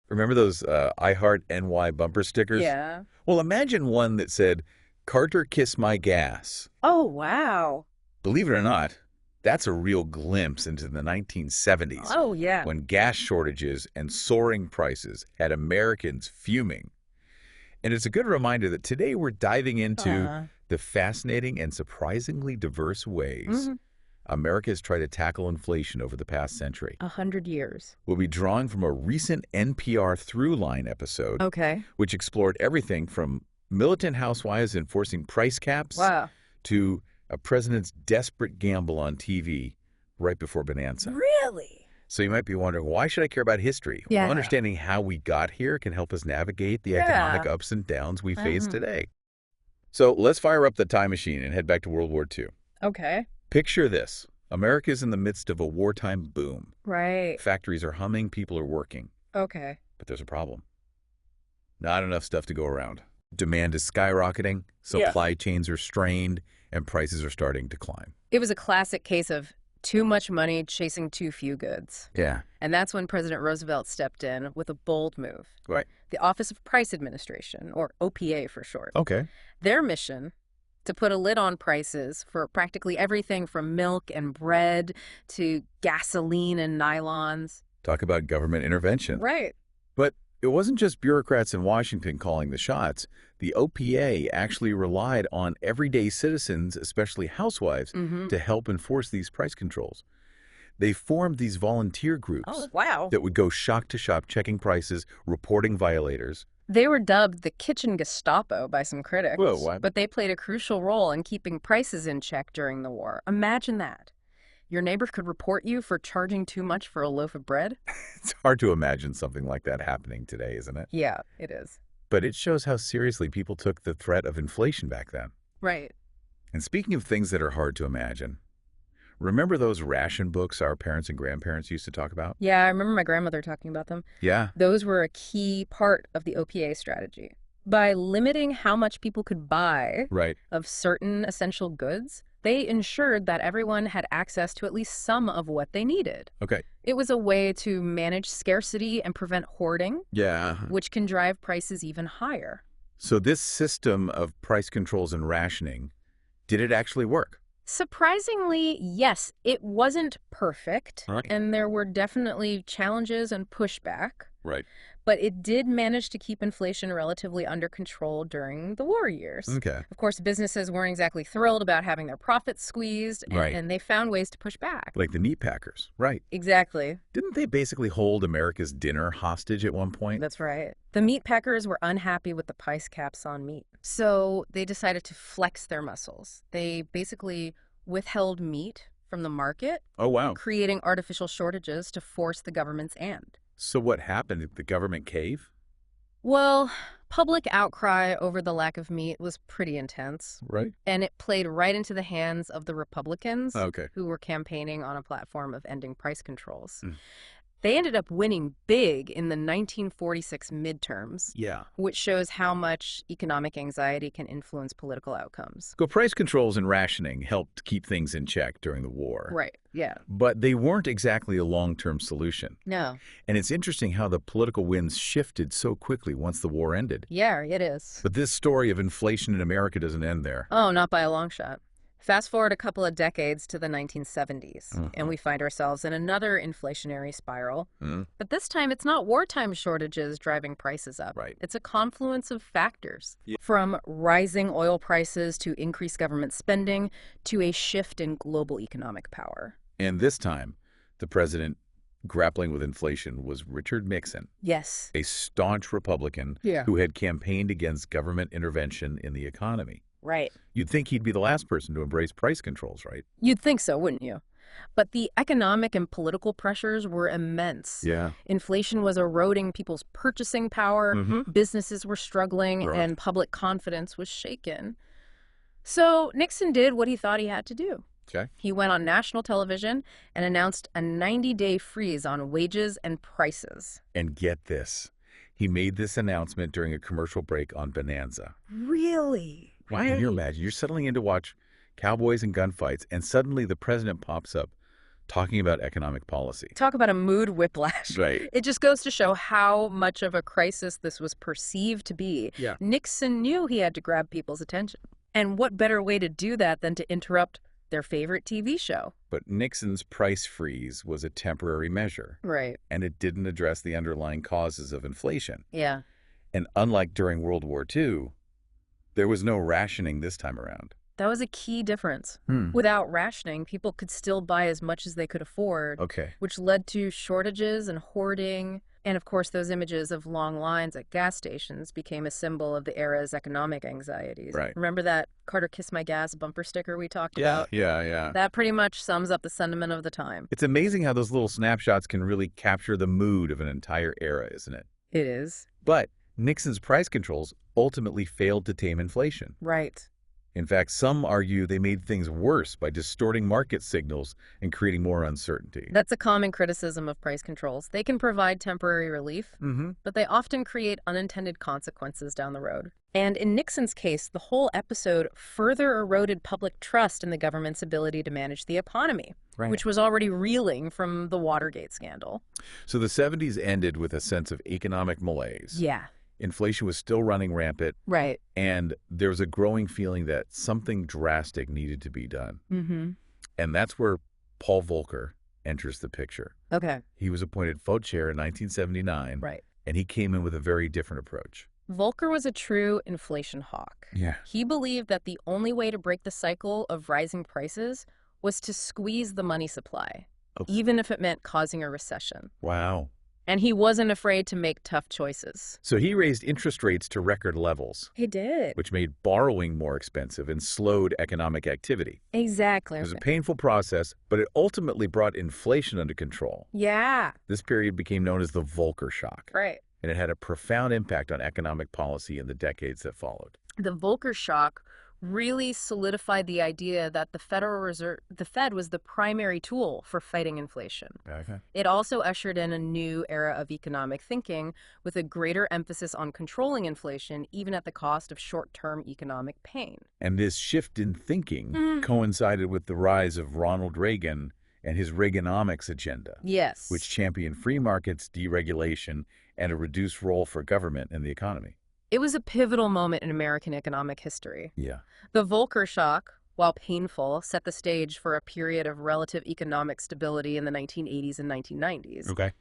Remember those I Heart NY bumper stickers? Yeah. Well, imagine one that said, Carter Kiss My Gas. Oh, wow. Believe it or not, that's a real glimpse into the 1970s Oh, yeah. when gas shortages and soaring prices had Americans fuming. And it's a good reminder that today we're diving into Uh, the fascinating and surprisingly diverse ways mhm. America has tried to tackle inflation over the past century. 100 years. We'll be drawing from a recent NPR Throughline episode, Okay. which explored everything from militant housewives enforcing price caps Wow. to a president's desperate gamble on TV right before Bonanza. Really? So you might be wondering, why should I care about history? Yeah. Well, understanding how we got here can help us navigate the economic ups and downs we face today. So let's fire up the time machine and head back to World War II. Okay. Picture this. America is in the midst of a wartime boom. Right. Factories are humming, people are working. Okay. But there's a problem. Not enough stuff to go around. Demand is skyrocketing, Yeah. supply chains are strained, and prices are starting to climb. It was a classic case of too much money chasing too few goods. Yeah. And that's when President Roosevelt stepped in with a bold move. Right. The Office of Price Administration, or OPA for short. Okay. Their mission, to put a lid on prices for practically everything from milk and bread to gasoline and nylons. Talk about government intervention. Right. But it wasn't just bureaucrats in Washington calling the shots. The OPA actually relied on everyday citizens, especially housewives, to help enforce these price controls. They formed these volunteer groups Oh, wow. that would go shop to shop checking prices, reporting violators. They were dubbed the kitchen Gestapo by some critics. Whoa, what? But they played a crucial role in keeping prices in check during the war. Imagine that. Your neighbor could report you for charging too much for a loaf of bread. It's hard to imagine something like that happening today, isn't it? Yeah, it is. But it shows how seriously people took the threat of inflation back then. Right. And speaking of things that are hard to imagine, remember those ration books our parents and grandparents used to talk about? Yeah, I remember my grandmother talking about them. Yeah. Those were a key part of the OPA strategy. By limiting how much people could buy Right. of certain essential goods, they ensured that everyone had access to at least some of what they needed. Okay. It was a way to manage scarcity and prevent hoarding, Yeah. which can drive prices even higher. So this system of price controls and rationing, did it actually work? Surprisingly, yes, it wasn't perfect, Right. and there were definitely challenges and pushback, Right. but it did manage to keep inflation relatively under control during the war years. Okay. Of course, businesses weren't exactly thrilled about having their profits squeezed, Right. and they found ways to push back. Like the meat packers. Right. Exactly. Didn't they basically hold America's dinner hostage at one point? That's right. The meat packers were unhappy with the price caps on meat, so they decided to flex their muscles. They basically withheld meat from the market, Oh, wow. creating artificial shortages to force the government's hand. So what happened? Did the government cave? Well, public outcry over the lack of meat was pretty intense, Right. and it played right into the hands of the Republicans, Okay. who were campaigning on a platform of ending price controls. Mm. They ended up winning big in the 1946 midterms, Yeah. which shows how much economic anxiety can influence political outcomes. So price controls and rationing helped keep things in check during the war. Right, yeah. But they weren't exactly a long-term solution. No. And it's interesting how the political winds shifted so quickly once the war ended. Yeah, it is. But this story of inflation in America doesn't end there. Oh, not by a long shot. Fast forward a couple of decades to the 1970s, and we find ourselves in another inflationary spiral. But this time, it's not wartime shortages driving prices up. Right. It's a confluence of factors, Yeah. from rising oil prices to increased government spending to a shift in global economic power. And this time, the president grappling with inflation was Richard Nixon, Yes. a staunch Republican Yeah. who had campaigned against government intervention in the economy. Right. You'd think he'd be the last person to embrace price controls, right? You'd think so, wouldn't you? But the economic and political pressures were immense. Yeah. Inflation was eroding people's purchasing power, businesses were struggling, Right. and public confidence was shaken. So Nixon did what he thought he had to do. Okay. He went on national television and announced a 90-day freeze on wages and prices. And get this. He made this announcement during a commercial break on Bonanza. Really? Can you imagine? You're settling in to watch cowboys and gunfights, and suddenly the president pops up talking about economic policy. Talk about a mood whiplash. Right. It just goes to show how much of a crisis this was perceived to be. Yeah. Nixon knew he had to grab people's attention. And what better way to do that than to interrupt their favorite TV show? But Nixon's price freeze was a temporary measure, Right. and it didn't address the underlying causes of inflation. Yeah. And unlike during World War II, there was no rationing this time around. That was a key difference. Without rationing, people could still buy as much as they could afford, Okay. which led to shortages and hoarding. And of course, those images of long lines at gas stations became a symbol of the era's economic anxieties. Right. Remember that Carter Kiss My Gas bumper sticker we talked about? Yeah. That pretty much sums up the sentiment of the time. It's amazing how those little snapshots can really capture the mood of an entire era, isn't it? It is. But Nixon's price controls ultimately failed to tame inflation. Right. In fact, some argue they made things worse by distorting market signals and creating more uncertainty. That's a common criticism of price controls. They can provide temporary relief, but they often create unintended consequences down the road. And in Nixon's case, the whole episode further eroded public trust in the government's ability to manage the economy, which was already reeling from the Watergate scandal. So the 70s ended with a sense of economic malaise. Yeah. Inflation was still running rampant, Right. and there was a growing feeling that something drastic needed to be done. And that's where Paul Volcker enters the picture. Okay. He was appointed FOD chair in 1979, Right. and he came in with a very different approach. Volcker was a true inflation hawk. Yeah. He believed that the only way to break the cycle of rising prices was to squeeze the money supply, even if it meant causing a recession. Wow. And he wasn't afraid to make tough choices. So he raised interest rates to record levels, He did. which made borrowing more expensive and slowed economic activity. Exactly. It was a painful process, but it ultimately brought inflation under control. Yeah. This period became known as the Volcker shock, Right. and it had a profound impact on economic policy in the decades that followed. The Volcker shock really solidified the idea that the Fed was the primary tool for fighting inflation. Okay. It also ushered in a new era of economic thinking with a greater emphasis on controlling inflation, even at the cost of short-term economic pain. And this shift in thinking coincided with the rise of Ronald Reagan and his Reaganomics agenda, Yes. which championed free markets, deregulation, and a reduced role for government in the economy. It was a pivotal moment in American economic history. Yeah. The Volcker shock, while painful, set the stage for a period of relative economic stability in the 1980s and 1990s. Okay.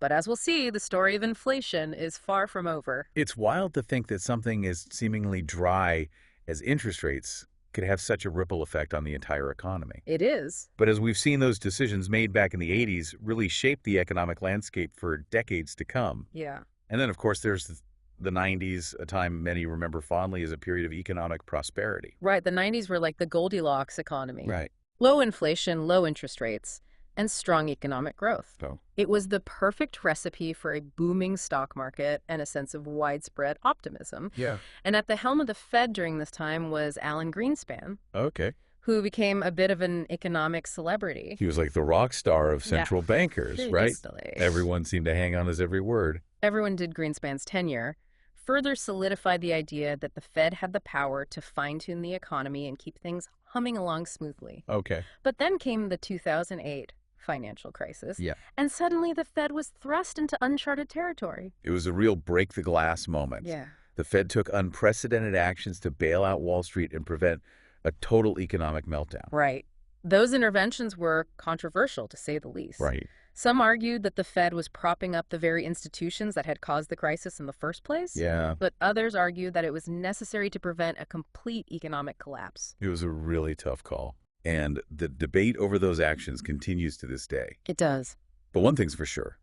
But as we'll see, the story of inflation is far from over. It's wild to think that something as seemingly dry as interest rates could have such a ripple effect on the entire economy. It is. But as we've seen, those decisions made back in the 80s really shaped the economic landscape for decades to come. Yeah. And then, of course, there's the 90s, a time many remember fondly as a period of economic prosperity. Right. The 90s were like the Goldilocks economy. Right. Low inflation, low interest rates, and strong economic growth. So, It was the perfect recipe for a booming stock market and a sense of widespread optimism. yeah. And at the helm of the Fed during this time was Alan Greenspan, Okay. who became a bit of an economic celebrity. He was like the rock star of central bankers, right? Seriously. Everyone seemed to hang on his every word. Everyone did. Greenspan's tenure further solidified the idea that the Fed had the power to fine-tune the economy and keep things humming along smoothly. Okay. But then came the 2008 financial crisis, Yeah. and suddenly the Fed was thrust into uncharted territory. It was a real break the glass moment. Yeah. The Fed took unprecedented actions to bail out Wall Street and prevent a total economic meltdown. Right. Those interventions were controversial, to say the least. Right. Some argued that the Fed was propping up the very institutions that had caused the crisis in the first place. Yeah. But others argued that it was necessary to prevent a complete economic collapse. It was a really tough call. And the debate over those actions continues to this day. It does. But one thing's for sure.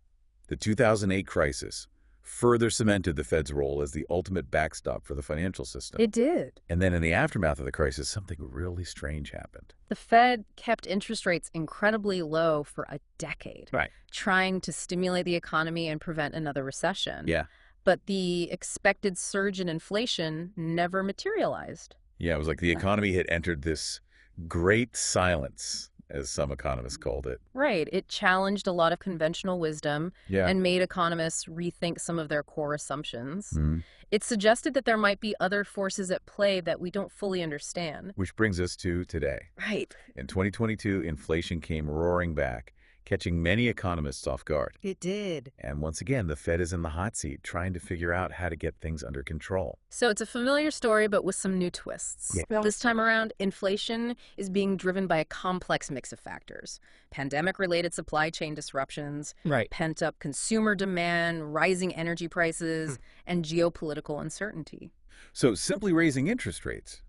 The 2008 crisis further cemented the Fed's role as the ultimate backstop for the financial system. It did. And then in the aftermath of the crisis, something really strange happened. The Fed kept interest rates incredibly low for a decade, Right. trying to stimulate the economy and prevent another recession. Yeah. But the expected surge in inflation never materialized. Yeah, it was like the economy had entered this great silence as some economists called it. Right. It challenged a lot of conventional wisdom Yeah. and made economists rethink some of their core assumptions. Mhm. It suggested that there might be other forces at play that we don't fully understand. Which brings us to today. Right. In 2022, inflation came roaring back, catching many economists off guard. It did. And once again, the Fed is in the hot seat, trying to figure out how to get things under control. So it's a familiar story, but with some new twists. Yeah. This time around, inflation is being driven by a complex mix of factors. Pandemic-related supply chain disruptions, Right. pent-up consumer demand, rising energy prices, and geopolitical uncertainty. So simply raising interest rates,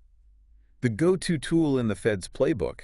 the go-to tool in the Fed's playbook,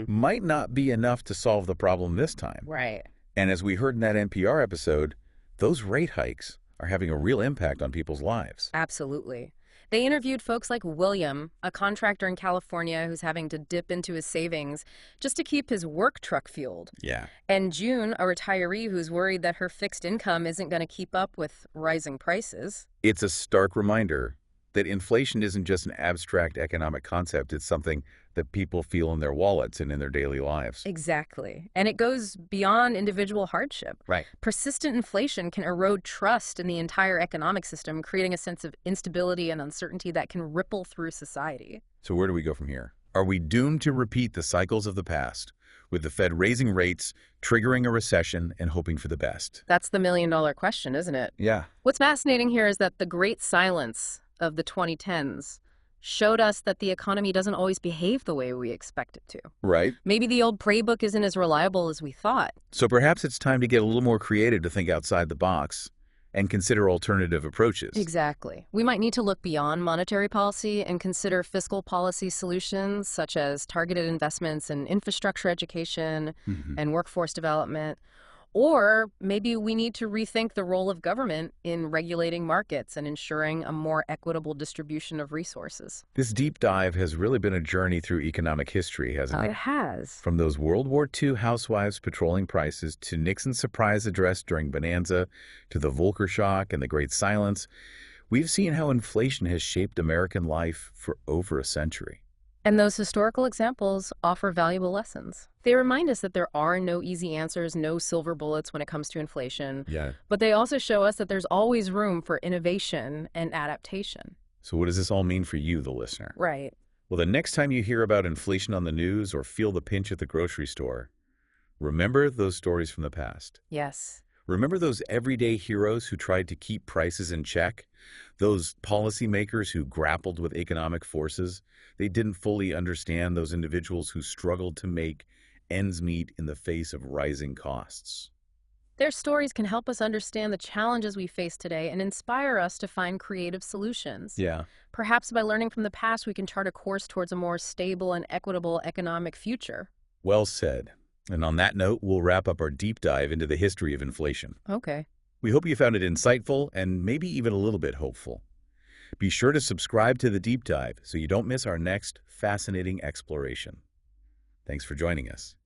might not be enough to solve the problem this time. Right. And as we heard in that NPR episode, those rate hikes are having a real impact on people's lives. Absolutely. They interviewed folks like William, a contractor in California who's having to dip into his savings just to keep his work truck fueled. Yeah. And June, a retiree who's worried that her fixed income isn't going to keep up with rising prices. It's a stark reminder that inflation isn't just an abstract economic concept. It's something that people feel in their wallets and in their daily lives. Exactly. And it goes beyond individual hardship. Right. Persistent inflation can erode trust in the entire economic system, creating a sense of instability and uncertainty that can ripple through society. So where do we go from here? Are we doomed to repeat the cycles of the past, with the Fed raising rates, triggering a recession, and hoping for the best? That's the million-dollar question, isn't it? Yeah. What's fascinating here is that the great silence of the 2010s showed us that the economy doesn't always behave the way we expect it to. Right. Maybe the old playbook isn't as reliable as we thought. So perhaps it's time to get a little more creative, to think outside the box and consider alternative approaches. Exactly. We might need to look beyond monetary policy and consider fiscal policy solutions such as targeted investments in infrastructure, education, and workforce development. Or maybe we need to rethink the role of government in regulating markets and ensuring a more equitable distribution of resources. This deep dive has really been a journey through economic history, hasn't it? It has. From those World War II housewives patrolling prices, to Nixon's surprise address during Bonanza, to the Volcker shock and the Great Silence, we've seen how inflation has shaped American life for over a century. And those historical examples offer valuable lessons. They remind us that there are no easy answers, no silver bullets when it comes to inflation. Yeah. But they also show us that there's always room for innovation and adaptation. So what does this all mean for you, the listener? Right. Well, the next time you hear about inflation on the news or feel the pinch at the grocery store, remember those stories from the past. Yes. Remember those everyday heroes who tried to keep prices in check? Those policymakers who grappled with economic forces? They didn't fully understand those individuals who struggled to make ends meet in the face of rising costs. Their stories can help us understand the challenges we face today and inspire us to find creative solutions. Yeah. Perhaps by learning from the past, we can chart a course towards a more stable and equitable economic future. Well said. And on that note, we'll wrap up our deep dive into the history of inflation. Okay. We hope you found it insightful and maybe even a little bit hopeful. Be sure to subscribe to the deep dive so you don't miss our next fascinating exploration. Thanks for joining us.